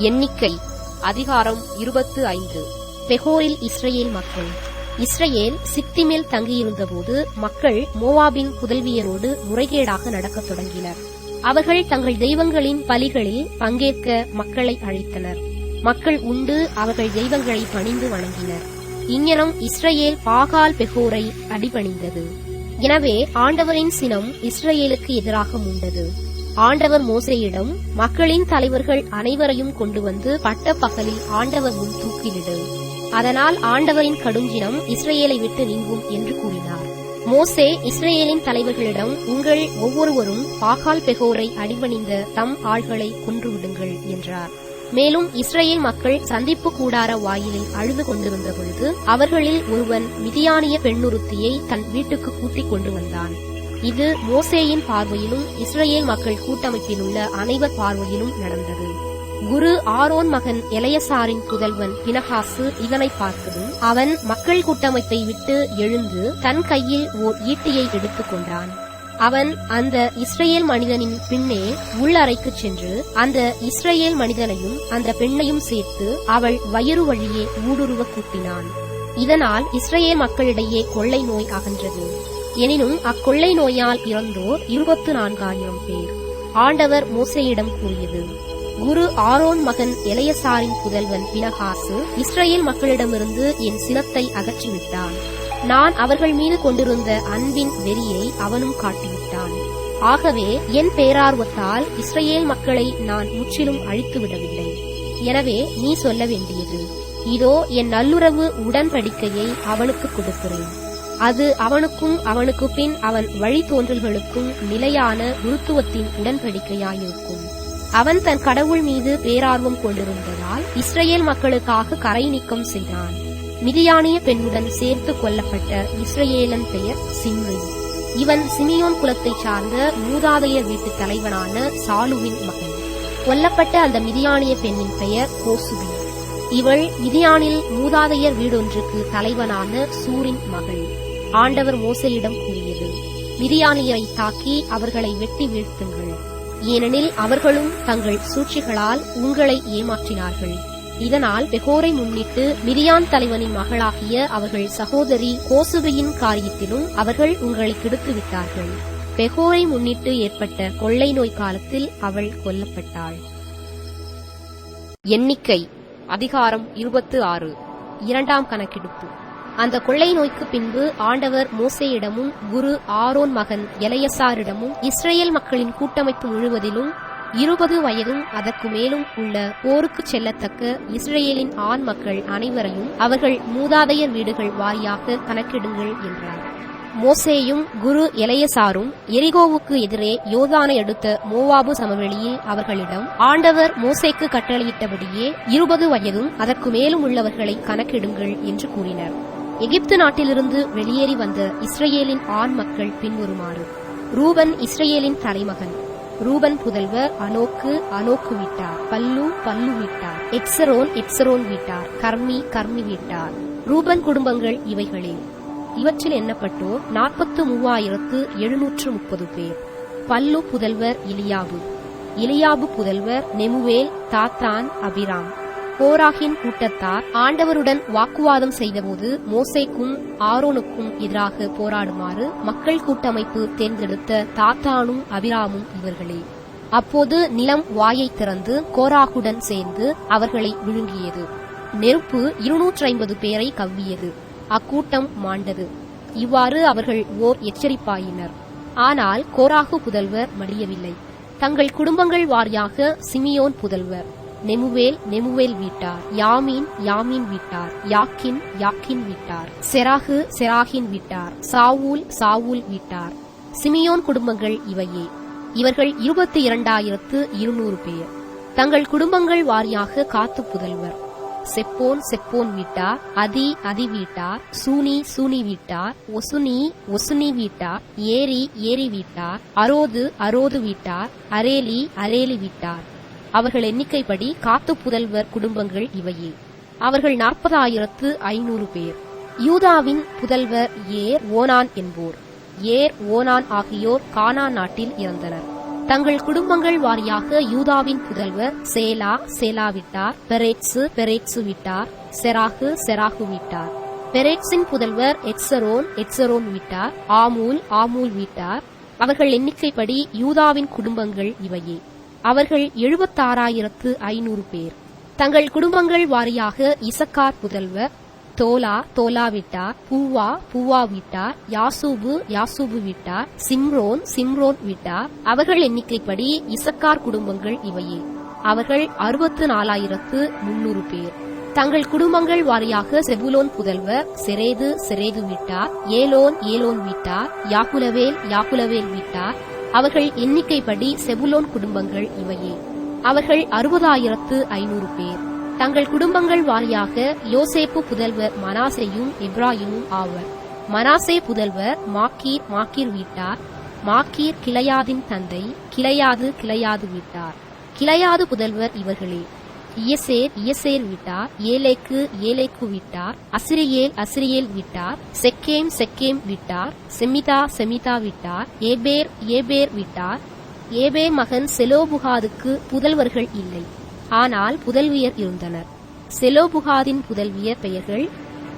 எண்ணிக்கை அதிகாரம் 25. பெகோரில் இஸ்ரயேல் மக்கள். இஸ்ரயேல் சித்திமேல் தங்கியிருந்தபோது மக்கள் மோவாபின் புதல்வியரோடு முறைகேடாக நடக்கத் தொடங்கினர். அவர்கள் தங்கள் தெய்வங்களின் பலிகளில் பங்கேற்க மக்களை அழைத்தனர். மக்கள் உண்டு அவர்கள் தெய்வங்களை பணிந்து வணங்கினர். இங்ஙனம் இஸ்ரயேல் பாகால் பெகோரை அடிபணிந்தது. எனவே ஆண்டவரின் சினம் இஸ்ரயேலுக்கு எதிராக மூண்டது. ஆண்டவர் மோசேயிடம், மக்களின் தலைவர்கள் அனைவரையும் கொண்டு வந்து பட்ட பகலில் ஆண்டவர் முன் தூக்கிலிடு. அதனால் ஆண்டவரின் கடுஞ்சினம் இஸ்ரயேலை விட்டு நீங்கும் என்று கூறினார். மோசே இஸ்ரயேலின் தலைவர்களிடம், உங்கள் ஒவ்வொருவரும் பாகால் பெகோரை அடிபணிந்த தம் ஆள்களை கொன்றுவிடுங்கள் என்றார். மேலும் இஸ்ரயேல் மக்கள் சந்திப்பு கூடார வாயிலில் அழுது கொண்டிருந்த பொழுது அவர்களில் ஒருவன் மிதியானிய பெண்ணுறுத்தியை தன் வீட்டுக்கு கூட்டிக் கொண்டு வந்தான். இது மோசேயின் பார்வையிலும் இஸ்ரயேல் மக்கள் கூட்டமைப்பில் உள்ள அனைவர் பார்வையிலும் நடந்தது. குரு ஆரோன் மகன் எலெயசாரின் புதல்வன் பினகாசு இதனை பார்த்ததும் அவன் மக்கள் கூட்டமைப்பை விட்டு எழுந்து தன் கையில் ஓர் ஈட்டியை எடுத்துக் கொண்டான். அவன் அந்த இஸ்ரயேல் மனிதனின் பின்னே உள்ளறைக்குச் சென்று அந்த இஸ்ரயேல் மனிதனையும் அந்த பெண்ணையும் சேர்த்து அவள் வயிறு வழியே ஊடுருவ கூட்டினான். இதனால் இஸ்ரயேல் மக்களிடையே கொள்ளை நோய் அகன்றது. எனினும் அக்கொள்ளை நோயால் இறந்தோர் 24,000 பேர். ஆண்டவர் மோசேயிடம் கூறியது, குரு ஆரோன் மகன் எலெயசாரின் புதல்வன் பினகாசு இஸ்ரயேல் மக்களிடமிருந்து என் சினத்தை அகற்றிவிட்டான். நான் அவர்கள் மீது கொண்டிருந்த அன்பின் வெறியை அவனும் காட்டிவிட்டான். ஆகவே என் பேரார்வத்தால் இஸ்ரயேல் மக்களை நான் முற்றிலும் அழித்துவிடவில்லை. எனவே நீ சொல்ல வேண்டியது, இதோ என் நல்லுறவு உடன்படிக்கையை அவனுக்கு கொடுக்கிறேன். அது அவனுக்கும் அவனுக்கு பின் அவன் வழித்தோன்றல்களுக்கும் நிலையான குருத்துவத்தின் உடன்படிக்கையாயிருக்கும். அவன் தன் கடவுள் மீது பேரார்வம் கொண்டிருந்ததால் இஸ்ரயேல் மக்களுக்காக கரை நீக்கம் செய்தான். மிதியானிய பெண்ணுடன் சேர்த்து கொல்லப்பட்ட இஸ்ரயேலன் பெயர் சிம்ரி. இவன் சிமியோன் குலத்தைச் சார்ந்த மூதாதையர் வீட்டு தலைவனான சாலுவின் மகன். கொல்லப்பட்ட அந்த மிதியானிய பெண்ணின் பெயர் கோசுபி. இவள் மிதியானில் மூதாதையர் வீடொன்றுக்கு தலைவனான சூரின் மகள். ஆண்டவர் மோசேயிடம் கூறியது, மிதியானியரை தாக்கி அவர்களை வெட்டி வீழ்த்துங்கள். ஏனெனில் அவர்களும் தங்கள் சூழ்ச்சிகளால் உங்களை ஏமாற்றினார்கள். இதனால் பெகோரை முன்னிட்டு மிதியான் தலைவனின் மகளாகிய அவர்கள் சகோதரி கோசுபியின் காரியத்திலும் அவர்கள் உங்களை கெடுத்து விட்டார்கள். பெகோரை முன்னிட்டு ஏற்பட்ட கொள்ளை நோய் காலத்தில் அவள் கொல்லப்பட்டாள். எண்ணிக்கை அதிகாரம் 26. இரண்டாம் கணக்கெடுப்பு. அந்த கொள்ளை நோய்க்கு பின்பு ஆண்டவர் மோசேயிடமும் குரு ஆரோன் மகன் எலெயசாரிடமும் இஸ்ரயேல் மக்களின் கூட்டமைப்பு முழுவதிலும் 20 வயதும் அதற்கு மேலும் உள்ள போருக்குச் செல்லத்தக்க இஸ்ரயேலின் ஆண் மக்கள் அனைவரையும் அவர்கள் மூதாதையர் வீடுகள் வாரியாக கணக்கெடுங்கள் என்றார். மோசேயும் குரு எலெயசாரும் எரிகோவுக்கு எதிரே யோர்தானை அடுத்த மோவாபு சமவெளியில் அவர்களிடம், ஆண்டவர் மோசேக்கு கட்டளையிட்டபடியே 20 வயதும் அதற்கு மேலும் உள்ளவர்களை கணக்கெடுங்கள் என்று கூறினர். எகிப்து நாட்டிலிருந்து வெளியேறி வந்த இஸ்ரயேலின் ஆண் மக்கள் பின்வருமாறு. ரூபன் இஸ்ரயேலின் தலைமகன். ரூபன் புதல்வர் அனோக்கு, அனோக்கு வீட்டார். பல்லு, பல்லு வீட்டார். எப்சரோன் வீட்டார். கர்மி வீட்டார். ரூபன் குடும்பங்கள் இவைகளே. இவற்றில் எண்ணப்பட்டோர் 43,730 பேர். பல்லு புதல்வர் எலியாபு புதல்வர் நெமுவேல், தாத்தான், அபிராம். கோராகின் கூட்டத்தார் ஆண்டவருடன் வாக்குவாதம் செய்தபோது மோசேக்கும் ஆரோனுக்கும் எதிராக போராடுமாறு மக்கள் கூட்டமைப்பு தேர்ந்தெடுத்த தாத்தானும் அபிராமும் இவர்களே. அப்போது நிலம் வாயை திறந்து கோராகுடன் சேர்ந்து அவர்களை விழுங்கியது. நெருப்பு 250 பேரை கவ்வியது. அக்கூட்டம் மாண்டது. இவ்வாறு அவர்கள் ஓர் எச்சரிப்பாயினர். ஆனால் கோராகு புதல்வர் மடியவில்லை. தங்கள் குடும்பங்கள் வாரியாக சிமியோன் புதல்வர் நெமுவேல் வீட்டார். யாமீன் வீட்டார். யாக்கின் வீட்டார். செராகின் வீட்டார். சாவூல் வீட்டார். சிமியோன் குடும்பங்கள் இவையே. இவர்கள் 22,200 பேர். தங்கள் குடும்பங்கள் வாரியாக காத்து புதல்வர் செப்போன் வீட்டார். அதி வீட்டார். சூனி வீட்டார். ஒசுனி வீட்டார். ஏரி வீட்டார். அரோது வீட்டார். அரேலி வீட்டார். அவர்கள் எண்ணிக்கைப்படி காத்து புதல்வர் குடும்பங்கள் இவையே. அவர்கள் 40,500 பேர். யூதாவின் புதல்வர் ஓனான் என்போர். ஓனான் ஆகியோர் கானான் நாட்டில் இறந்தனர். தங்கள் குடும்பங்கள் வாரியாக யூதாவின் புதல்வர் சேலா, சேலா விட்டார். பெரேட்சு, பெரேட்சு விட்டார். செராகு, செராகு விட்டார். பெரேட்சின் புதல்வர் எட்சரோன், எட்சரோன் விட்டார். ஆமூல், ஆமூல் விட்டார். அவர்கள் எண்ணிக்கைப்படி யூதாவின் குடும்பங்கள் இவையே. அவர்கள் 76,500 பேர். தங்கள் குடும்பங்கள் வாரியாக இசக்கார் புதல்வர் தோலா, தோலா விட்டார். பூவா, பூவா விட்டார். யாசூபு, யாசூபு விட்டார். சிம்ரோன், சிம்ரோன் விட்டார். அவர்கள் எண்ணிக்கைப்படி இசக்கார் குடும்பங்கள் இவையே. அவர்கள் 64,300 பேர். தங்கள் குடும்பங்கள் வாரியாக செபுலோன் புதல்வர் செரேது, செரேது விட்டார். ஏலோன், ஏலோன் விட்டார். யாகுலவேல், யாகுலவேல் விட்டார். அவர்கள் எண்ணிக்கைப்படி செபுலோன் குடும்பங்கள் இவையே. அவர்கள் 60,500 பேர். தங்கள் குடும்பங்கள் வாரியாக யோசேப்பு புதல்வர் மனாசேயும் எப்ராயிமும் ஆவர். மனாசே புதல்வர் மாக்கீர், மாக்கீர் விட்டார். மாக்கீர் கிளையாதின் தந்தை. கிளையாது, கிளையாது விட்டார். கிளையாது புதல்வர் இவர்களே: இயசேர், இயசேர் விட்டார். ஏலேக்கு, ஏலேக்கு விட்டார். அசிரியேல், அசிரியேல் விட்டார். செக்கேம், செக்கேம் விட்டார். செமிதா, செமிதா விட்டார். ஏபேர், ஏபேர் விட்டார். ஏபேர் மகன் செலோபுகாதுக்கு புதல்வர்கள் இல்லை, ஆனால் புதல்வியர் இருந்தனர். செலோபுகாதின் புதல்வியர் பெயர்கள்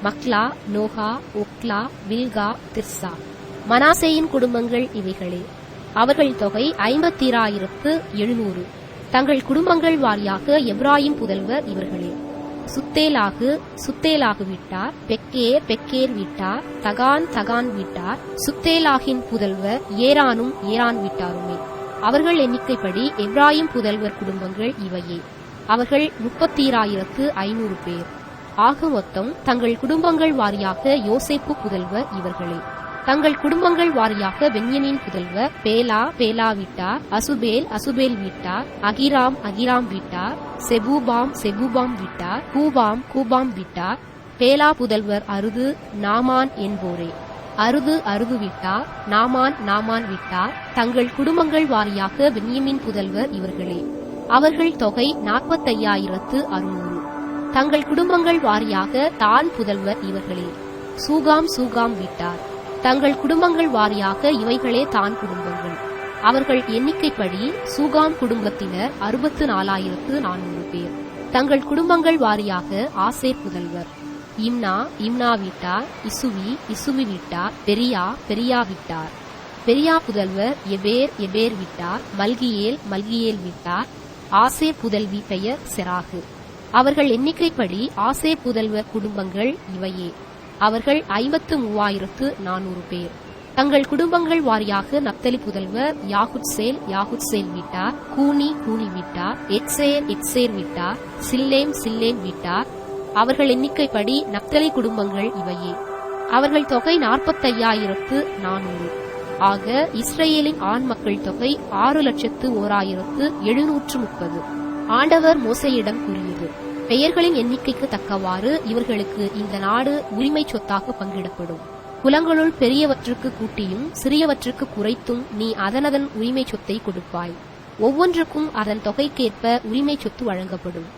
மக்லா, நோகா, ஒக்லா, வில்கா, திர்சா. மனாசேயின் குடும்பங்கள் இவைகளே. அவர்கள் தொகை 53,700. தங்கள் குடும்பங்கள் வாரியாக எப்ராயிம் புதல்வர் இவர்களே: சுத்தேலாகு, சுத்தேலாகு விட்டார். பெக்கேர், பெக்கேர் விட்டார். தகான், தகான் விட்டார். சுத்தேலாகின் புதல்வர் ஏரானும், ஏரான் விட்டாருமே. அவர்கள் எண்ணிக்கைப்படி எப்ராயிம் புதல்வர் குடும்பங்கள் இவையே. அவர்கள் 30,500 பேர். ஆக மொத்தம் தங்கள் குடும்பங்கள் வாரியாக யோசேப்பு புதல்வர் இவர்களே. தங்கள் குடும்பங்கள் வாரியாக பென்யமீன் புதல்வர் பேலா, பேலா விட்டார். அசுபேல், அசுபேல் விட்டார். அகிராம், அகிராம் விட்டார். செபூபாம், செபூபாம் விட்டார். கூபாம், கூபாம் விட்டார். பேலா புதல்வர் அருது, நாமான் என்போரே. அருது, அருது விட்டார். நாமான், நாமான் விட்டார். தங்கள் குடும்பங்கள் வாரியாக பென்யமீன் புதல்வர் இவர்களே. அவர்கள் தொகை 45,600. தங்கள் குடும்பங்கள் வாரியாக தான் புதல்வர் இவர்களே. சூகாம், சூகாம் விட்டார். தங்கள் குடும்பங்கள் வாரியாக இவைகளே தான் குடும்பங்கள். அவர்கள் எண்ணிக்கைப்படி சூகாம் குடும்பத்தினர் 64,400 பேர். தங்கள் குடும்பங்கள் வாரியாக ஆசேர் புதல்வர் இம்னா, இம்னா விட்டார். இசுவி, இசுவி விட்டார். பெரியா, பெரியா விட்டார். பெரியா புதல்வர் எபேர், எபேர் விட்டார். மல்கியேல், மல்கியேல் விட்டார். ஆசேர் புதல்வி பெயர் செராகு. அவர்கள் எண்ணிக்கைப்படி ஆசேர் புதல்வர் குடும்பங்கள் இவையே. அவர்கள் 53,400 பேர். தங்கள் குடும்பங்கள் வாரியாக நப்தலி புதல்வர் யாகுத்சேல், யாகுத்சேல் விட்டார். கூனி, கூனி விட்டார். எட்சேர், எட்சேர் விட்டார். சில்லேம், சில்லேம் விட்டார். அவர்கள் எண்ணிக்கைப்படி நப்தலி குடும்பங்கள் இவையே. அவர்கள் தொகை 45,400. ஆக இஸ்ரேலின் ஆண் மக்கள் தொகை 6,01,730. ஆண்டவர் மோசேயிடம் கூறியது: பெயர்களின் எண்ணிக்கைக்கு தக்கவாறு இவர்களுக்கு இந்த நாடு உரிமை சொத்தாக பங்கிடப்படும். குலங்களுள் பெரியவற்றுக்கு கூட்டியும் சிறியவற்றுக்கு குறைத்தும் நீ அதனதன் உரிமை சொத்தை கொடுப்பாய். ஒவ்வொன்றுக்கும் அதன் தொகைக்கேற்ப உரிமை சொத்து வழங்கப்படும்.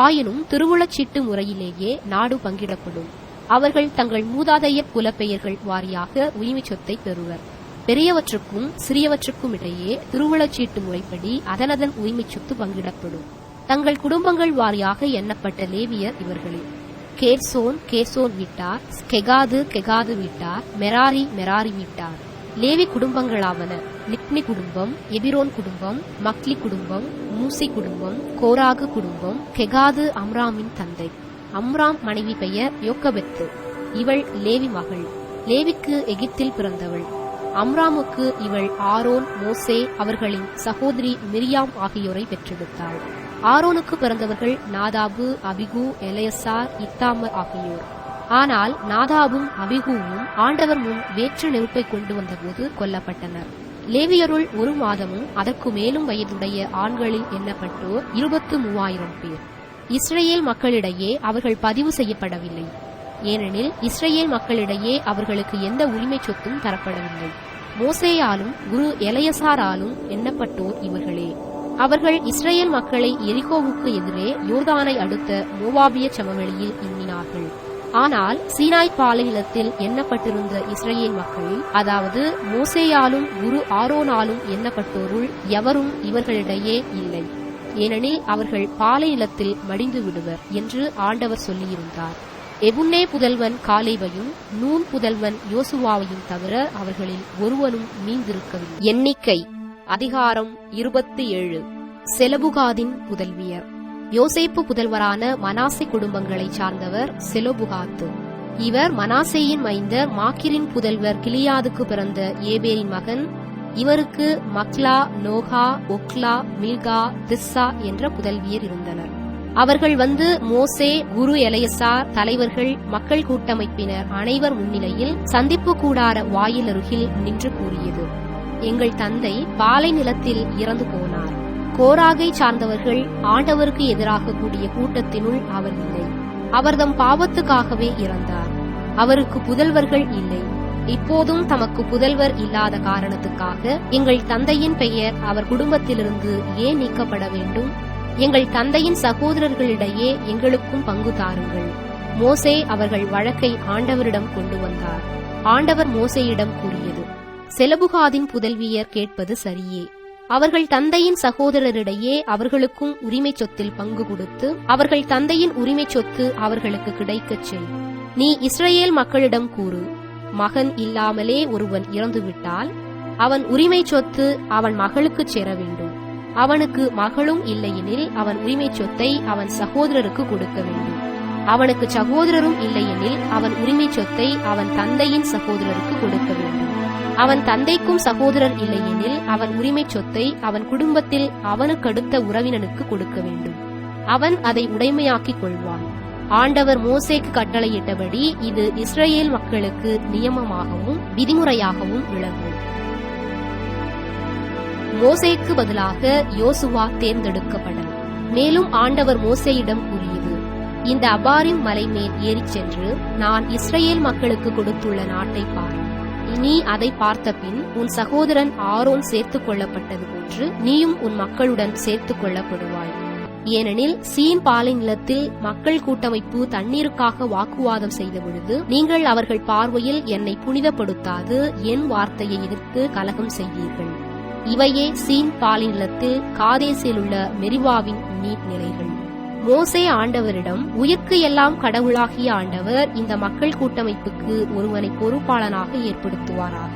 ஆயினும் திருவுளச்சீட்டு முறையிலேயே நாடு பங்கிடப்படும். அவர்கள் தங்கள் மூதாதையர் குலப்பெயர்கள் வாரியாக உரிமை சொத்தை பெறுவர். பெரியவற்றுக்கும் சிறியவற்றுக்கும் இடையே திருவுளச்சீட்டு முறைப்படி அதனதன் உரிமை சொத்து பங்கிடப்படும். தங்கள் குடும்பங்கள் வாரியாக எண்ணப்பட்ட லேவியர் இவர்களே: கேர்சோன், கேர்சோன் விட்டார். கெகாது, கெகாது விட்டார். மெராரி, மெராரி விட்டார். லேவி குடும்பங்களாவன: லிப்னி குடும்பம், எபிரோன் குடும்பம், மக்லி குடும்பம், மூசி குடும்பம், கோராகு குடும்பம். கெகாது அம்ராமின் தந்தை. அம்ராம் மனைவி பெயர் யோக்கபெத்து. இவள் லேவி மகள். லேவிக்கு எகிப்தில் பிறந்தவள். அம்ராமுக்கு இவள் ஆரோன், மோசே அவர்களின் சகோதரி மிரியாம் ஆகியோரை பெற்றெடுத்தாள். ஆரோனுக்கு பிறந்தவர்கள் நாதாபு, அபிகு, எலெயசார், இத்தாமர் ஆகியோர். ஆனால் நாதாபும் அபிகுவும் ஆண்டவர் முன் வேற்று நெருப்பை கொண்டு வந்தபோது கொல்லப்பட்டனர். லேவியருள் 1 மாதமும் அதற்கு மேலும் வயதுடைய ஆண்களில் எண்ணப்பட்டோர் 23,000 பேர். இஸ்ரேல் மக்களிடையே அவர்கள் பதிவு செய்யப்படவில்லை. ஏனெனில் இஸ்ரேல் மக்களிடையே அவர்களுக்கு எந்த உரிமை சொத்தும் தரப்படவில்லை. மோசேயாலும் குரு எலெயசாராலும் எண்ணப்பட்டோர் இவர்களே. அவர்கள் இஸ்ரேல் மக்களை எரிகோவுக்கு எதிரே யோர்தானை அடுத்த மோவாபிய சமவெளியில் எண்ணினார்கள். ஆனால் சீனாய் பாலைநிலத்தில் எண்ணப்பட்டிருந்த இஸ்ரவேல் மக்கள், அதாவது மோசேயாலும் குரு ஆரோனாலும் எண்ணப்பட்டோருள் எவரும் இவர்களிடையே இல்லை. ஏனெனில் அவர்கள் பாலைநிலத்தில் மடிந்து விடுவர் என்று ஆண்டவர் சொல்லியிருந்தார். எபுன்னே புதல்வன் காலேபையும் நூன் புதல்வன் யோசுவாவையும் தவிர அவர்களில் ஒருவனும் மீந்திருக்கவில்லை. எண்ணிக்கை அதிகாரம் 27. செலபுகாதின் புதல்வியர். யோசேப்பு புதல்வரான மனாசே குடும்பங்களைச் சார்ந்தவர் செலொபுகாத்து. இவர் மனாசேயின் மைந்தர் மாக்கிரின் புதல்வர் கிலியாதுக்கு பிறந்த ஏபேரின் மகன். இவருக்கு மக்லா, நோகா, ஒக்லா, மில்கா, திஸ்ஸா என்ற புதல்வியர் இருந்தனர். அவர்கள் வந்து மோசே, குரு எலையசார், தலைவர்கள், மக்கள் கூட்டமைப்பினர் அனைவர் முன்னிலையில் சந்திப்பு கூடார வாயிலருகில் நின்று கூறியது: எங்கள் தந்தை பாலை நிலத்தில் இறந்து போனார். கோராகை சார்ந்தவர்கள் ஆண்டவருக்கு எதிராக கூடிய கூட்டத்தினுள் அவர் இல்லை. அவர்தம் பாவத்துக்காகவே இறந்தார். அவருக்கு புதல்வர்கள் இல்லை. இப்போதும் தமக்கு புதல்வர் இல்லாத காரணத்துக்காக எங்கள் தந்தையின் பெயர் அவர் குடும்பத்திலிருந்து ஏன் நீக்கப்பட வேண்டும்? எங்கள் தந்தையின் சகோதரர்களிடையே எங்களுக்கும் பங்கு தாருங்கள். மோசே அவர்கள் வழக்கை ஆண்டவரிடம் கொண்டு வந்தார். ஆண்டவர் மோசேயிடம் கூறியது: செலபுகாதின் புதல்வியர் கேட்பது சரியே. அவர்கள் தந்தையின் சகோதரரிடையே அவர்களுக்கும் உரிமை சொத்தில் பங்கு கொடுத்து அவர்கள் தந்தையின் உரிமை சொத்து அவர்களுக்கு கிடைக்கச் செய். நீ இஸ்ரவேல் மக்களிடம் கூறு: மகன் இல்லாமலே ஒருவன் இறந்துவிட்டால் அவன் உரிமை சொத்து அவன் மகளுக்குச் சேர வேண்டும். அவனுக்கு மகளும் இல்லையெனில் அவன் உரிமை சொத்தை அவன் சகோதரருக்கு கொடுக்க வேண்டும். அவனுக்கு சகோதரரும் இல்லையெனில் அவன் உரிமை சொத்தை அவன் தந்தையின் சகோதரருக்கு கொடுக்க வேண்டும். அவன் தந்தைக்கும் சகோதரர் இல்லையெனில் அவன் உரிமை சொத்தை அவன் குடும்பத்தில் அவனுக்கடுத்த உறவினனுக்கு கொடுக்க வேண்டும். அவன் அதை உடைமையாக்கிக் கொள்வான். ஆண்டவர் மோசேக்கு கட்டளையிட்டபடி இது இஸ்ரவேல் மக்களுக்கு நியமமாகவும் விதிமுறையாகவும் விளங்கும். மோசேக்கு பதிலாக யோசுவா தேர்ந்தெடுக்கப்படல். மேலும் ஆண்டவர் மோசேயிடம் கூறியது: இந்த அபாரிம் மலை மேல் ஏறிச் சென்று நான் இஸ்ரவேல் மக்களுக்கு கொடுத்துள்ள நாட்டை பார். நீ அதை பார்த்த பின் உன் சகோதரன் ஆரோன் சேர்த்துக் கொள்ளப்பட்டது போன்று நீயும் உன் மக்களுடன் சேர்த்துக் கொள்ளப்படுவாய். ஏனெனில் சீன் பாலை நிலத்தில் மக்கள் கூட்டமைப்பு தண்ணீருக்காக வாக்குவாதம் செய்த பொழுது நீங்கள் அவர்கள் பார்வையில் என்னை புனிதப்படுத்தாது என் வார்த்தையை எதிர்த்து கலகம் செய்தீர்கள். இவையே சீன் பாலை நிலத்தில் காதேசில் உள்ள மெரிவாவின் நீர்நிலைகள். மோசே ஆண்டவரிடம்: உயிர்க்கு எல்லாம் கடவுளாகிய ஆண்டவர் இந்த மக்கள் கூட்டமைப்புக்கு ஒருவனை பொறுப்பாளனாக ஏற்படுத்துவாராக.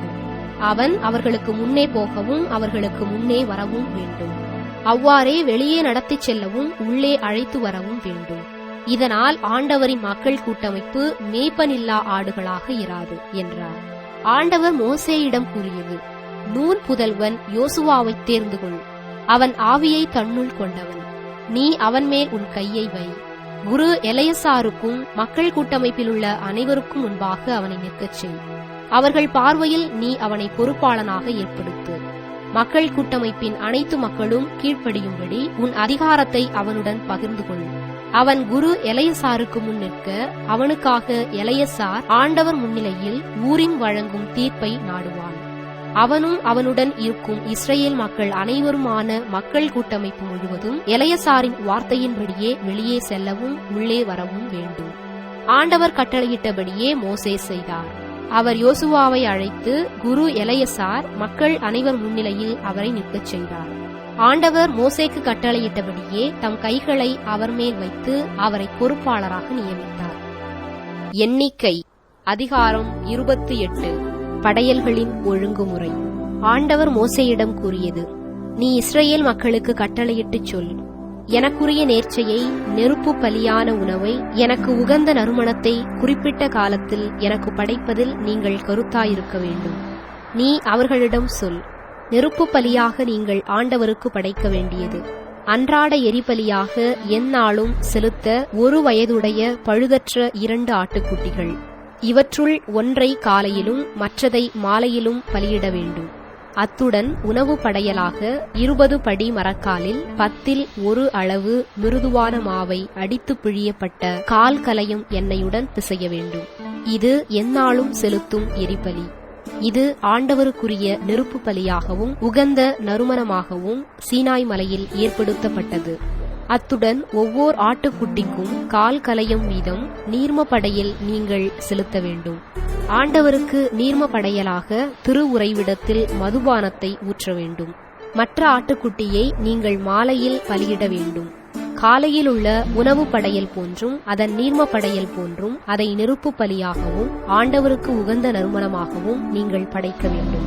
அவன் அவர்களுக்கு முன்னே போகவும் அவர்களுக்கு முன்னே வரவும் வேண்டும். அவ்வாறே வெளியே நடத்திச் செல்லவும் உள்ளே அழைத்து வரவும் வேண்டும். இதனால் ஆண்டவரின் மக்கள் கூட்டமைப்பு மேய்ப்பனில்லா ஆடுகளாக இராது என்றார். ஆண்டவர் மோசேயிடம் கூறியது: நூன் புதல்வன் யோசுவாவை தேர்ந்து கொள். அவன் ஆவியை தன்னுள் கொண்டவன். நீ அவன் மேல் உன் கையை வை. குரு எலையசாருக்கும் மக்கள் கூட்டமைப்பில் உள்ள அனைவருக்கும் முன்பாக அவனை நிற்கச் செய். அவர்கள் பார்வையில் நீ அவனை பொறுப்பாளனாக ஏற்படுத்து. மக்கள் கூட்டமைப்பின் அனைத்து மக்களும் கீழ்ப்படியும்படி உன் அதிகாரத்தை அவனுடன் பகிர்ந்து கொள். அவன் குரு எலையசாருக்கு முன் நிற்க அவனுக்காக எலையசார் ஆண்டவர் முன்னிலையில் ஊரின் வழங்கும் தீர்ப்பை நாடுவான். அவனும் அவனுடன் இருக்கும் இஸ்ரவேல் மக்கள் அனைவருமான மக்கள் கூட்டமைப்பு முழுவதும் எலையசாரின் வார்த்தையின்படியே வெளியே செல்லவும் உள்ளே வரவும் வேண்டும். ஆண்டவர் கட்டளையிட்டபடியே மோசே செய்தார். அவர் யோசுவாவை அழைத்து குரு எலையசார் மக்கள் அனைவர் முன்னிலையில் அவரை நிற்கச் செய்தார். ஆண்டவர் மோசேக்கு கட்டளையிட்டபடியே தம் கைகளை அவர் மேல் வைத்து அவரை பொறுப்பாளராக நியமித்தார். எண்ணிக்கை அதிகாரம் 28. படையல்களின் ஒழுங்குமுறை. ஆண்டவர் மோசேயிடம் கூறியது: நீ இஸ்ரவேல் மக்களுக்கு கட்டளையிட்டுச் சொல். எனக்குரிய நேர்ச்சையை, நெருப்பு பலியான உணவை, எனக்கு உகந்த நறுமணத்தை குறிப்பிட்ட காலத்தில் எனக்கு படைப்பதில் நீங்கள் கருத்தாயிருக்க வேண்டும். நீ அவர்களிடம் சொல்: நெருப்பு பலியாக நீங்கள் ஆண்டவருக்கு படைக்க வேண்டியது அன்றாட எரிபலியாக எந்நாளும் செலுத்த 1 வயதுடைய பழுதற்ற 2 ஆட்டுக்குட்டிகள். இவற்றுள் ஒன்றை காலையிலும் மற்றதை மாலையிலும் பலியிட வேண்டும். அத்துடன் உணவு படையலாக 20 படி மரக்காலில் 10 1 அளவு மிருதுவான மாவை அடித்து பிழியப்பட்ட 1/4 கலயம் எண்ணெயுடன் பிசைய வேண்டும். இது எந்நாளும் செலுத்தும் எரிபலி. இது ஆண்டவருக்குரிய நெருப்பு பலியாகவும் உகந்த நறுமணமாகவும் சீனாய் மலையில் ஏற்படுத்தப்பட்டது. அத்துடன் ஒவ்வொரு ஆட்டுக்குட்டிக்கும் 1/4 கலயம் வீதம் நீர்ம படையல் நீங்கள் செலுத்த வேண்டும். ஆண்டவருக்கு நீர்ம படையலாக திரு உறைவிடத்தில் மதுபானத்தை ஊற்ற வேண்டும். மற்ற ஆட்டுக்குட்டியை நீங்கள் மாலையில் பலியிட வேண்டும். காலையில் உள்ள உணவு படையல் போன்றும் அதன் நீர்ம படையல் போன்றும் அதை நெருப்பு பலியாகவும் ஆண்டவருக்கு உகந்த நறுமணமாகவும் நீங்கள் படைக்க வேண்டும்.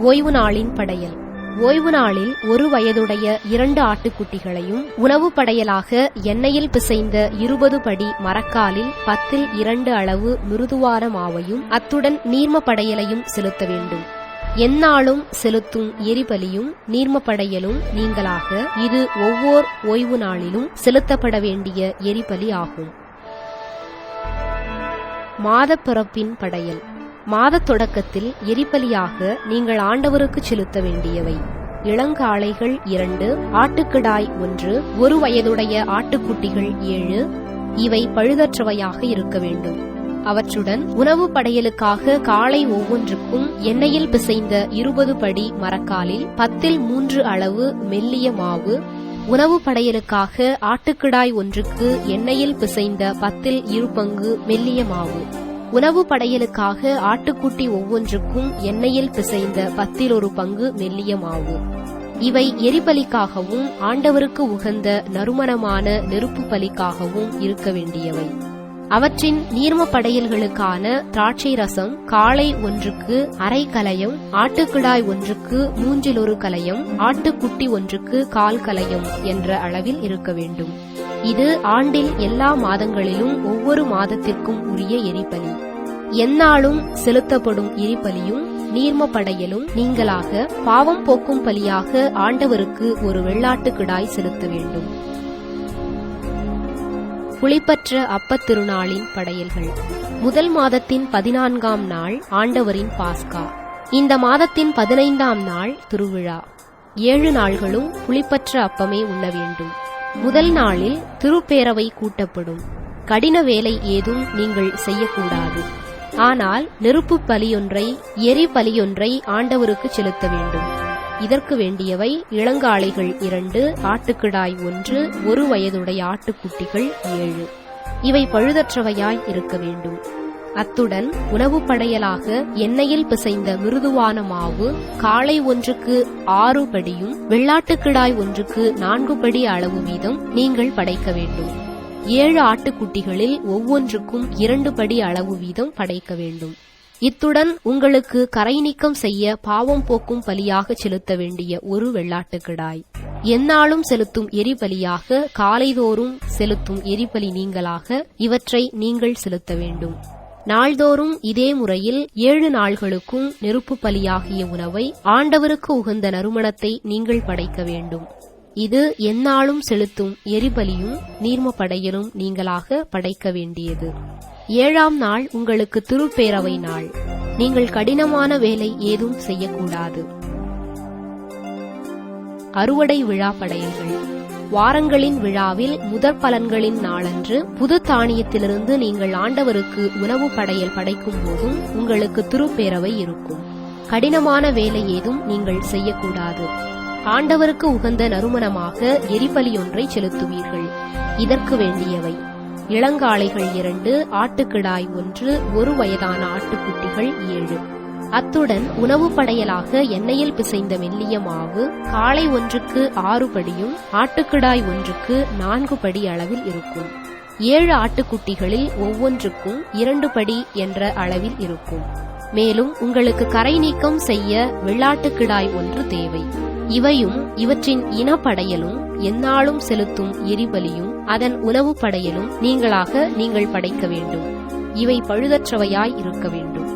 ஓய்வு நாளின் படையல். ஓய்வு நாளில் 1 வயதுடைய 2 ஆட்டுக்குட்டிகளையும் உணவு படையலாக எண்ணெயில் பிசைந்த 20 படி மரக்காலில் 10 2 அளவு மிருதுவான மாவையும் அத்துடன் நீர்ம படையலையும் செலுத்த வேண்டும். எந்நாளும் செலுத்தும் எரிபலியும் நீர்ம படையலும் நீங்களாக இது ஒவ்வொரு ஓய்வு நாளிலும் செலுத்தப்பட வேண்டிய எரிபலி ஆகும். மாதப்பிறப்பின் படையல். மாத தொடக்கத்தில் எரிபலியாக நீங்கள் ஆண்டவருக்கு செலுத்த வேண்டியவை: இளங்காளைகள் 2, ஆட்டுக்கிடாய் 1, 1 வயதுடைய ஆட்டுக்குட்டிகள் 7. இவை பழுதற்றவையாக இருக்க வேண்டும். அவற்றுடன் உணவு படையலுக்காக காளை ஒவ்வொன்றுக்கும் எண்ணெயில் பிசைந்த 20 படி மரக்காலில் 10 3 அளவு மெல்லிய மாவு, உணவு படையலுக்காக ஆட்டுக்கிடாய் ஒன்றுக்கு எண்ணெயில் பிசைந்த 10 2 பங்கு மெல்லிய மாவு, உணவு படையலுக்காக ஆட்டுக்குட்டி ஒவ்வொன்றுக்கும் எண்ணெயில் பிசைந்த 10 1 பங்கு மெல்லிய மாவு. இவை எரிபலிக்காகவும் ஆண்டவருக்கு உகந்த நறுமணமான நெருப்பு பலிக்காகவும் இருக்க வேண்டியவை. அவற்றின் நீர்ம படையல்களுக்கான திராட்சை ரசம் காளை ஒன்றுக்கு 1/2 கலயம், ஆட்டுக்கிடாய் ஒன்றுக்கு 1/3 கலயம், ஆட்டுக்குட்டி ஒன்றுக்கு 1/4 கலயம் என்ற அளவில் இருக்க வேண்டும். இது ஆண்டில் எல்லா மாதங்களிலும் ஒவ்வொரு மாதத்திற்கும் உரிய எரிபலி. எந்நாளும் செலுத்தப்படும் எரிபலியும் நீர்ம படையலும் நீங்களாக பாவம் போக்கும் பலியாக ஆண்டவருக்கு ஒரு வெள்ளாட்டுக்கிடாய் செலுத்த வேண்டும். புளிப்பற்ற அப்பத் திருநாளின் படையல்கள். முதல் மாதத்தின் 14ஆம் நாள் ஆண்டவரின் பாஸ்கா. இந்த மாதத்தின் 15ஆம் நாள் திருவிழா. 7 நாள்களும் புளிப்பற்ற அப்பமே உண்ண வேண்டும். முதல் நாளில் திருப்பேரவை கூட்டப்படும். கடின வேலை ஏதும் நீங்கள் செய்யக்கூடாது. ஆனால் நெருப்பு பலியொன்றை எரிபலியொன்றை ஆண்டவருக்கு செலுத்த வேண்டும். இதற்கு வேண்டியவை: இளங்காளைகள் 2, ஆட்டுக்கிடாய் 1, 1 வயதுடைய ஆட்டுக்குட்டிகள் 7. இவை பழுதற்றவையாய் இருக்க வேண்டும். அத்துடன் உணவு படையலாக எண்ணெயில் பிசைந்த மிருதுவான மாவு காளை ஒன்றுக்கு 6 படியும் வெள்ளாட்டுக்கிடாய் ஒன்றுக்கு 4 படி அளவு வீதம் நீங்கள் படைக்க வேண்டும். 7 ஆட்டுக்குட்டிகளில் ஒவ்வொன்றுக்கும் 2 படி அளவு வீதம் படைக்க வேண்டும். இத்துடன் உங்களுக்கு கரை நீக்கம் செய்ய பாவம் போக்கும் பலியாக செலுத்த வேண்டிய ஒரு வெள்ளாட்டுக்கிடாய். எந்நாளும் செலுத்தும் எரிபலியாக காலைதோறும் செலுத்தும் எரிபலி நீங்களாக இவற்றை நீங்கள் செலுத்த வேண்டும். நாள்தோறும் இதே முறையில் 7 நாள்களுக்கும் நெருப்பு பலியாகிய உணவை ஆண்டவருக்கு உகந்த நறுமணத்தை நீங்கள் படைக்க வேண்டும். இது எந்நாளும் செலுத்தும் எரிபலியும் நீர்ம படையலும் நீங்களாக படைக்க வேண்டியது. 7ஆம் நாள் உங்களுக்கு திருப்பேரவை நாள். நீங்கள் கடினமான வேலை ஏதும் செய்யக்கூடாது. அறுவடை விழா படையல்கள். வாரங்களின் விழாவில் முதற் பலன்களின் நாளன்று புது தானியத்திலிருந்து நீங்கள் ஆண்டவருக்கு உணவு படையல் படைக்கும் போதும் உங்களுக்கு திருப்பேரவை இருக்கும். கடினமான வேலை ஏதும் நீங்கள் செய்யக்கூடாது. ஆண்டவருக்கு உகந்த நறுமணமாக எரிபலியொன்றை செலுத்துவீர்கள். இதற்கு வேண்டியவை: இளங்காளைகள் 2, ஆட்டுக்கிடாய் 1, 1 வயதான ஆட்டுக்குட்டிகள் 7. அத்துடன் உணவு படையலாக எண்ணெயில் பிசைந்த மெல்லிய மாவு காளை ஒன்றுக்கு 6 படியும் ஆட்டுக்கிடாய் ஒன்றுக்கு 4 படி அளவில் இருக்கும். 7 ஆட்டுக்குட்டிகளில் ஒவ்வொன்றுக்கும் 2 படி என்ற அளவில் இருக்கும். மேலும் உங்களுக்கு கரை நீக்கம் செய்ய வெள்ளாட்டுக்கிடாய் 1 தேவை. இவையும் இவற்றின் இனப்படையலும் எந்நாளும் செலுத்தும் எரிபலியும் அதன் உணவு படையலும் நீங்கள் படைக்க வேண்டும். இவை பழுதற்றவையாய் இருக்க வேண்டும்.